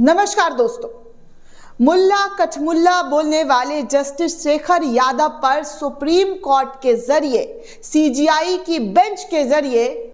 नमस्कार दोस्तों। मुल्ला कठमुल्ला बोलने वाले जस्टिस शेखर यादव पर सुप्रीम कोर्ट के जरिए सीजीआई की बेंच के जरिए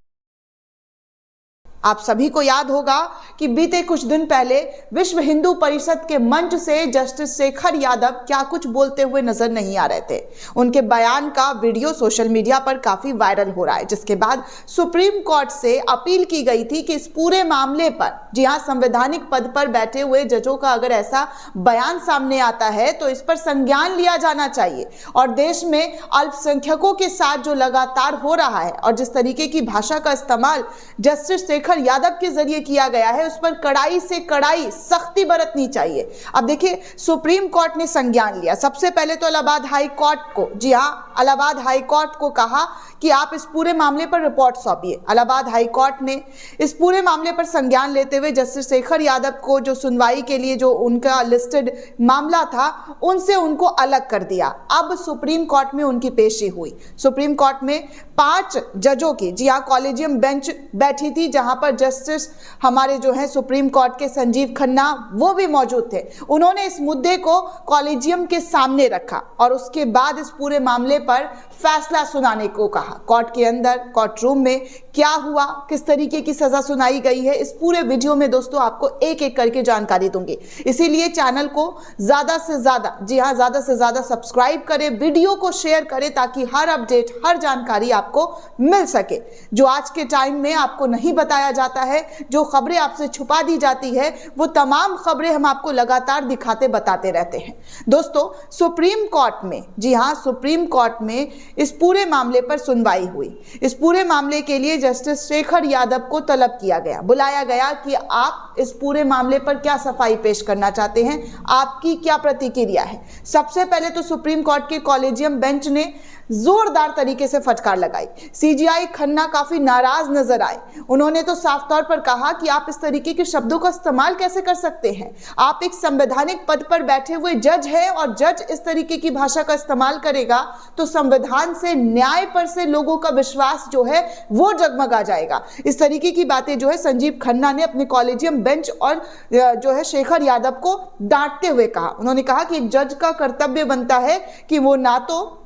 आप सभी को याद होगा कि बीते कुछ दिन पहले विश्व हिंदू परिषद के मंच से जस्टिस शेखर यादव क्या कुछ बोलते हुए नजर नहीं आ रहे थे। उनके बयान का वीडियो सोशल मीडिया पर काफी वायरल हो रहा है, जिसके बाद सुप्रीम कोर्ट से अपील की गई थी कि इस पूरे मामले पर, जी हां, संवैधानिक पद पर बैठे हुए जजों का अगर ऐसा बयान सामने आता है तो इस पर संज्ञान लिया जाना चाहिए। और देश में अल्पसंख्यकों के साथ जो लगातार हो रहा है और जिस तरीके की भाषा का इस्तेमाल जस्टिस शेखर यादव के जरिए किया गया है, उस पर कड़ाई से कड़ाई सख्ती बरतनी चाहिए। अब देखिए, सुप्रीम कोर्ट ने संज्ञान लिया। सबसे पहले तो इलाहाबाद हाई कोर्ट को, जी हां, इलाहाबाद हाई कोर्ट को कहा कि आप इस पूरे मामले पर रिपोर्ट सौंपिए। इलाहाबाद हाई कोर्ट ने इस पूरे मामले पर संज्ञान लेते हुए जस्टिस शेखर यादव को जो सुनवाई के लिए जो उनका लिस्टेड मामला था, उनसे उनको अलग कर दिया। अब सुप्रीम कोर्ट में उनकी पेशी हुई। सुप्रीम कोर्ट में 5 जजों की, जी हां, कॉलेजियम बेंच बैठी थी, जहां पर जस्टिस हमारे जो है सुप्रीम कोर्ट के संजीव खन्ना वो भी मौजूद थे। उन्होंने इस मुद्दे को कॉलेजियम के सामने रखा और उसके बाद इस पूरे मामले पर फैसला सुनाने को कहा। कोर्ट के अंदर, कोर्ट रूम में क्या हुआ, किस तरीके की सजा सुनाई गई है, इस पूरे वीडियो में दोस्तों आपको एक एक करके जानकारी दूंगी। इसीलिए चैनल को ज्यादा से ज्यादा, जी हां, ज्यादा से ज्यादा सब्सक्राइब करें, वीडियो को शेयर करें, ताकि हर अपडेट, हर जानकारी आपको मिल सके। जो आज के टाइम में आपको नहीं बताया जाता है, जो खबरें आपसे छुपा दी जाती है, वो तमाम खबरें हम आपको लगातार दिखाते बताते रहते हैं। दोस्तों, सुप्रीम कोर्ट में, जी हां, सुप्रीम कोर्ट में इस पूरे मामले पर सुनवाई हुई। इस पूरे मामले के लिए जस्टिस शेखर यादव को तलब किया गया, बुलाया गया कि आप इस पूरे मामले पर क्या सफाई पेश करना चाहते हैं, आपकी क्या प्रतिक्रिया है। सबसे पहले तो सुप्रीम कोर्ट के कॉलेजियम बेंच ने जोरदार तरीके से फटकार लगाई। सीजीआई खन्ना काफी नाराज नजर आए। उन्होंने तो साफ तौर पर कहा कि आप इस तरीके के शब्दों का इस्तेमाल कैसे कर सकते हैं। आप एक संवैधानिक पद पर बैठे हुए जज हैं और जज इस तरीके की भाषा का इस्तेमाल करेगा तो संविधान से, न्याय पर से लोगों का विश्वास जो है वो जगमगा जाएगा। इस तरीके की बातें जो है संजीव खन्ना ने अपने कॉलेजियम बेंच और जो है शेखर यादव को डांटते हुए कहा। उन्होंने कहा कि एक जज का कर्तव्य बनता है कि वो ना तो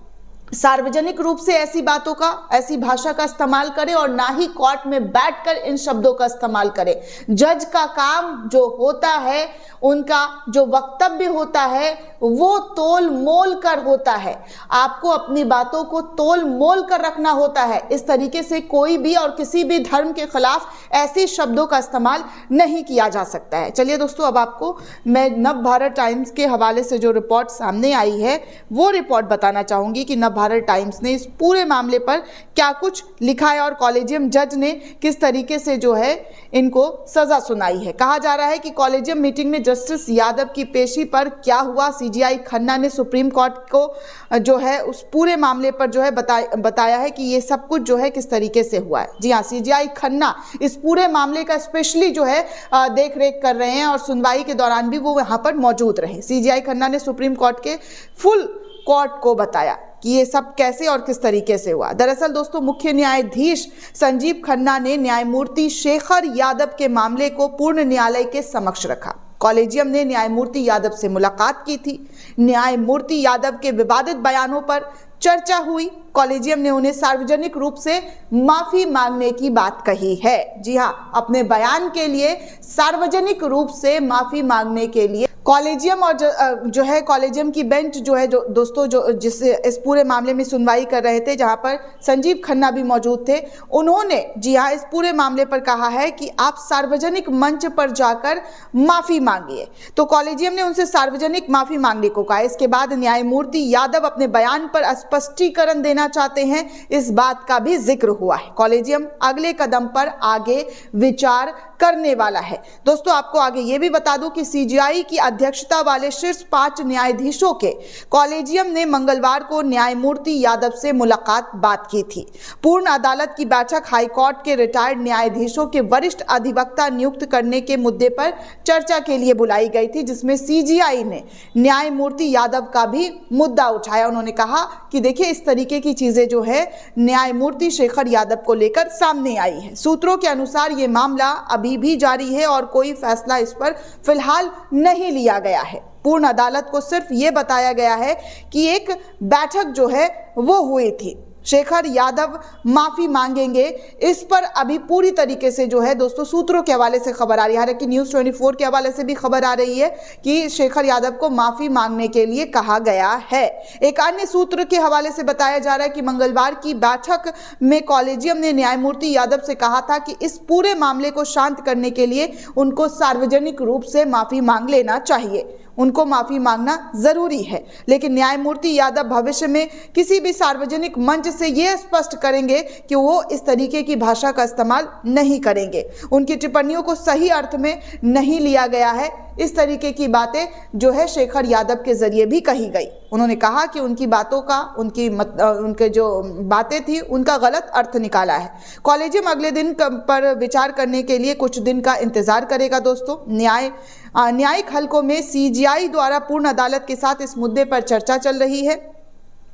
सार्वजनिक रूप से ऐसी बातों का, ऐसी भाषा का इस्तेमाल करे और ना ही कोर्ट में बैठकर इन शब्दों का इस्तेमाल करे। जज का काम जो होता है, उनका जो वक्तव्य होता है, वो तोल मोल कर होता है। आपको अपनी बातों को तोल मोल कर रखना होता है। इस तरीके से कोई भी और किसी भी धर्म के खिलाफ ऐसे शब्दों का इस्तेमाल नहीं किया जा सकता है। चलिए दोस्तों, अब आपको मैं नव भारत टाइम्स के हवाले से जो रिपोर्ट सामने आई है वो रिपोर्ट बताना चाहूंगी कि नव भारत टाइम्स ने इस पूरे मामले पर क्या कुछ लिखा है और कॉलेजियम जज ने किस तरीके से जो है इनको सजा सुनाई है। कहा जा रहा है कि कॉलेजियम मीटिंग में जस्टिस यादव की पेशी पर क्या हुआ, सीजीआई खन्ना ने सुप्रीम कोर्ट को जो है उस पूरे मामले पर जो है बताया है कि ये सब कुछ जो है किस तरीके से हुआ है। जी हाँ, सीजीआई खन्ना इस पूरे मामले का स्पेशली जो है देख रेख कर रहे हैं और सुनवाई के दौरान भी वो वहां पर मौजूद रहे। सीजीआई खन्ना ने सुप्रीम कोर्ट के फुल कोर्ट को बताया कि ये सब कैसे और किस तरीके से हुआ। दरअसल दोस्तों, मुख्य न्यायाधीश संजीव खन्ना ने न्यायमूर्ति शेखर यादव के मामले को पूर्ण न्यायालय के समक्ष रखा। कॉलेजियम ने न्यायमूर्ति यादव से मुलाकात की थी। न्यायमूर्ति यादव के विवादित बयानों पर चर्चा हुई। कॉलेजियम ने उन्हें सार्वजनिक रूप से माफी मांगने की बात कही है। जी हां, अपने बयान के लिए सार्वजनिक रूप से माफी मांगने के लिए कॉलेजियम और जो है कॉलेजियम की बेंच जो है, जो दोस्तों जो जिस इस पूरे मामले में सुनवाई कर रहे थे, जहां पर संजीव खन्ना भी मौजूद थे, उन्होंने, जी हां, इस पूरे मामले पर कहा है कि आप सार्वजनिक मंच पर जाकर माफी मांगिए। तो कॉलेजियम ने उनसे सार्वजनिक माफी मांगने को कहा। इसके बाद न्यायमूर्ति यादव अपने बयान पर स्पष्टीकरण देना चाहते हैं, इस बात का भी जिक्र हुआ है। कॉलेजियम अगले कदम पर आगे विचार करने वाला है। दोस्तों, आपको आगे ये भी बता दूं कि सीजीआई की अध्यक्षता वाले शीर्ष 5 न्यायाधीशों के कॉलेजियम ने मंगलवार को न्यायमूर्ति यादव से मुलाकात बात की थी। पूर्ण अदालत की बैठक हाईकोर्ट के रिटायर्ड न्यायाधीशों के वरिष्ठ अधिवक्ता नियुक्त करने के मुद्दे पर चर्चा के लिए बुलाई गई थी, जिसमें सीजीआई ने न्यायमूर्ति यादव का भी मुद्दा उठाया। उन्होंने कहा कि देखिए, इस तरीके की चीजें जो है न्यायमूर्ति शेखर यादव को लेकर सामने आई है। सूत्रों के अनुसार ये मामला अभी अभी भी जारी है और कोई फैसला इस पर फिलहाल नहीं लिया गया है। पूर्ण अदालत को सिर्फ ये बताया गया है कि एक बैठक जो है वो हुई थी, शेखर यादव माफी मांगेंगे, इस पर अभी पूरी तरीके से जो है दोस्तों सूत्रों के हवाले से खबर आ रही है। हालांकि न्यूज़ 24 के हवाले से भी खबर आ रही है कि शेखर यादव को माफी मांगने के लिए कहा गया है। एक अन्य सूत्र के हवाले से बताया जा रहा है कि मंगलवार की बैठक में कॉलेजियम ने न्यायमूर्ति यादव से कहा था कि इस पूरे मामले को शांत करने के लिए उनको सार्वजनिक रूप से माफी मांग लेना चाहिए, उनको माफी मांगना जरूरी है। लेकिन न्यायमूर्ति यादव भविष्य में किसी भी सार्वजनिक मंच से यह स्पष्ट करेंगे कि वो इस तरीके की भाषा का इस्तेमाल नहीं करेंगे। उनकी टिप्पणियों को सही अर्थ में नहीं लिया गया है। इस तरीके की बातें जो है शेखर यादव के जरिए भी कही गई। उन्होंने कहा कि उनकी बातों का उनके जो बातें थी उनका गलत अर्थ निकाला है। कॉलेजियम अगले दिन पर विचार करने के लिए कुछ दिन का इंतजार करेगा दोस्तों। न्यायिक हलकों में सीजीआई द्वारा पूर्ण अदालत के साथ इस मुद्दे पर चर्चा चल रही है।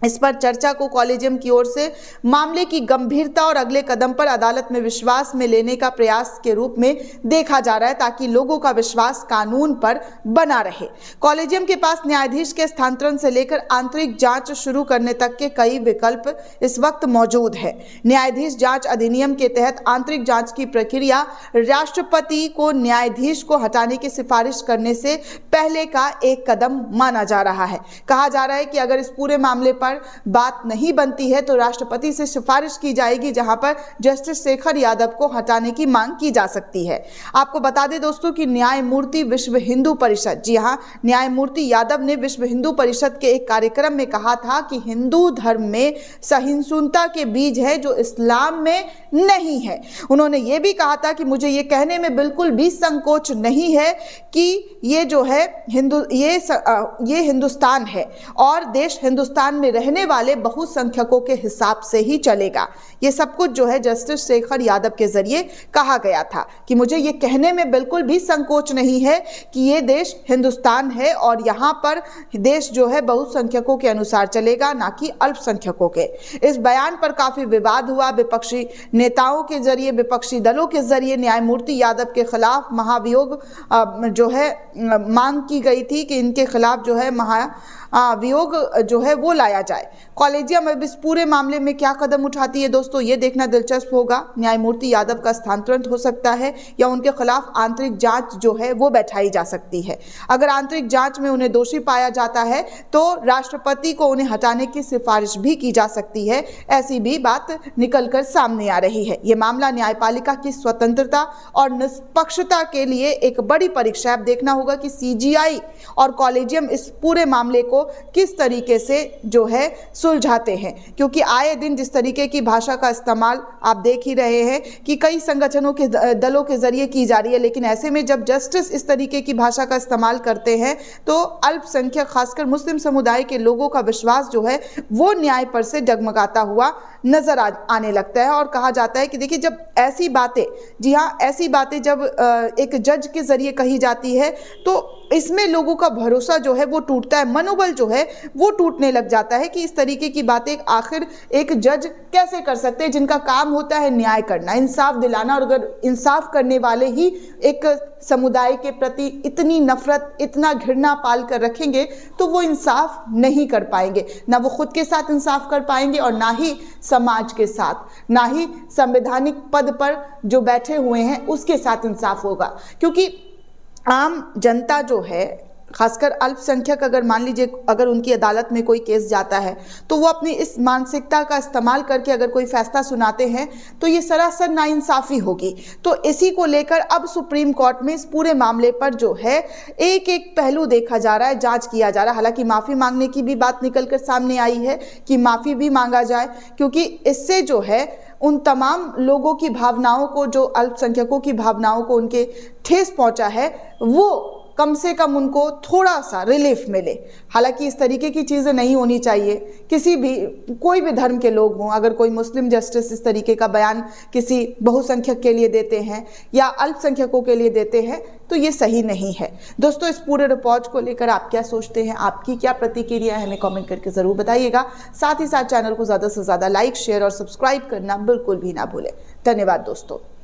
इस पर चर्चा को कॉलेजियम की ओर से मामले की गंभीरता और अगले कदम पर अदालत में विश्वास में लेने का प्रयास के रूप में देखा जा रहा है, ताकि लोगों का विश्वास कानून पर बना रहे। कॉलेजियम के पास न्यायाधीश के स्थानांतरण से लेकर आंतरिक जांच शुरू करने तक के कई विकल्प इस वक्त मौजूद है। न्यायाधीश जांच अधिनियम के तहत आंतरिक जांच की प्रक्रिया राष्ट्रपति को न्यायाधीश को हटाने की सिफारिश करने से पहले का एक कदम माना जा रहा है। कहा जा रहा है कि अगर इस पूरे मामले पर बात नहीं बनती है तो राष्ट्रपति से सिफारिश की जाएगी, जहां पर जस्टिस शेखर यादव को हटाने की मांग की जा सकती है। आपको बता दें दोस्तों कि न्यायमूर्ति विश्व हिंदू परिषद, जी हां, न्यायमूर्ति यादव ने विश्व हिंदू परिषद के एक कार्यक्रम में कहा था कि हिंदू धर्म में सहिष्णुता के बीज है जो इस्लाम में नहीं है। उन्होंने ये भी कहा था कि मुझे ये कहने में बिल्कुल भी संकोच नहीं है कि ये जो है ये हिंदुस्तान है और देश हिंदुस्तान में रहने वाले बहुसंख्यकों के हिसाब से ही चलेगा। ये सब कुछ जो है जस्टिस शेखर यादव के जरिए कहा गया था कि मुझे ये कहने में बिल्कुल भी संकोच नहीं है कि ये देश हिंदुस्तान है और यहाँ पर देश जो है बहुसंख्यकों के अनुसार चलेगा, ना कि अल्पसंख्यकों के। इस बयान पर काफी विवाद हुआ। विपक्षी नेताओं के जरिए, विपक्षी दलों के जरिए न्यायमूर्ति यादव के खिलाफ महाभियोग जो है मांग की गई थी कि इनके खिलाफ जो है महाभियोग जो है वो लाया जाए। कॉलेजियम अब इस पूरे मामले में क्या कदम उठाती है दोस्तों, ये देखना दिलचस्प होगा। न्यायमूर्ति यादव का स्थानांतरण हो सकता है या उनके खिलाफ आंतरिक जांच जो है वो बैठाई जा सकती है। अगर आंतरिक जांच में उन्हें दोषी पाया जाता है तो राष्ट्रपति को उन्हें हटाने की सिफारिश भी की जा सकती है। ऐसी भी बात निकलकर सामने आ रही है। ये मामला न्यायपालिका की स्वतंत्रता और निष्पक्षता के लिए एक बड़ी परीक्षा है। अब देखना होगा कि सीजीआई और कॉलेजियम इस पूरे मामले को किस तरीके से जो है सुलझाते हैं, क्योंकि आए दिन जिस तरीके की भाषा का इस्तेमाल आप देख ही रहे हैं कि कई संगठनों के दलों के जरिए की जा रही है। लेकिन ऐसे में जब जस्टिस इस तरीके की भाषा का इस्तेमाल करते हैं तो अल्पसंख्यक, खासकर मुस्लिम समुदाय के लोगों का विश्वास जो है वो न्याय पर से डगमगाता हुआ नजर आने लगता है। और कहा जाता है कि देखिए, जब ऐसी बातें, जी हाँ, ऐसी बातें जब एक जज के जरिए कही जाती है तो इसमें लोगों का भरोसा जो है वो टूटता है, मनोबल जो है वो टूटने लग जाता है कि इस तरीके की बातें आखिर एक जज कैसे कर सकते हैं, जिनका काम होता है न्याय करना, इंसाफ दिलाना। और अगर इंसाफ करने वाले ही एक समुदाय के प्रति इतनी नफरत, इतना घृणा पाल कर रखेंगे तो वो इंसाफ नहीं कर पाएंगे। ना वो खुद के साथ इंसाफ कर पाएंगे और ना ही समाज के साथ, ना ही संवैधानिक पद पर जो बैठे हुए हैं उसके साथ इंसाफ होगा। क्योंकि आम जनता जो है, खासकर अल्पसंख्यक, अगर मान लीजिए अगर उनकी अदालत में कोई केस जाता है तो वो अपनी इस मानसिकता का इस्तेमाल करके अगर कोई फैसला सुनाते हैं तो ये सरासर नाइंसाफ़ी होगी। तो इसी को लेकर अब सुप्रीम कोर्ट में इस पूरे मामले पर जो है एक एक पहलू देखा जा रहा है, जांच किया जा रहा है। हालांकि माफ़ी मांगने की भी बात निकलकर सामने आई है कि माफ़ी भी मांगा जाए, क्योंकि इससे जो है उन तमाम लोगों की भावनाओं को, जो अल्पसंख्यकों की भावनाओं को उनके ठेस पहुंचा है, वो कम से कम उनको थोड़ा सा रिलीफ मिले। हालांकि इस तरीके की चीज़ें नहीं होनी चाहिए। कोई भी धर्म के लोग हों, अगर कोई मुस्लिम जस्टिस इस तरीके का बयान किसी बहुसंख्यक के लिए देते हैं या अल्पसंख्यकों के लिए देते हैं तो ये सही नहीं है। दोस्तों, इस पूरे रिपोर्ट को लेकर आप क्या सोचते हैं, आपकी क्या प्रतिक्रिया है, हमें कमेंट करके ज़रूर बताइएगा। साथ ही साथ चैनल को ज़्यादा से ज़्यादा लाइक, शेयर और सब्सक्राइब करना बिल्कुल भी ना भूलें। धन्यवाद दोस्तों।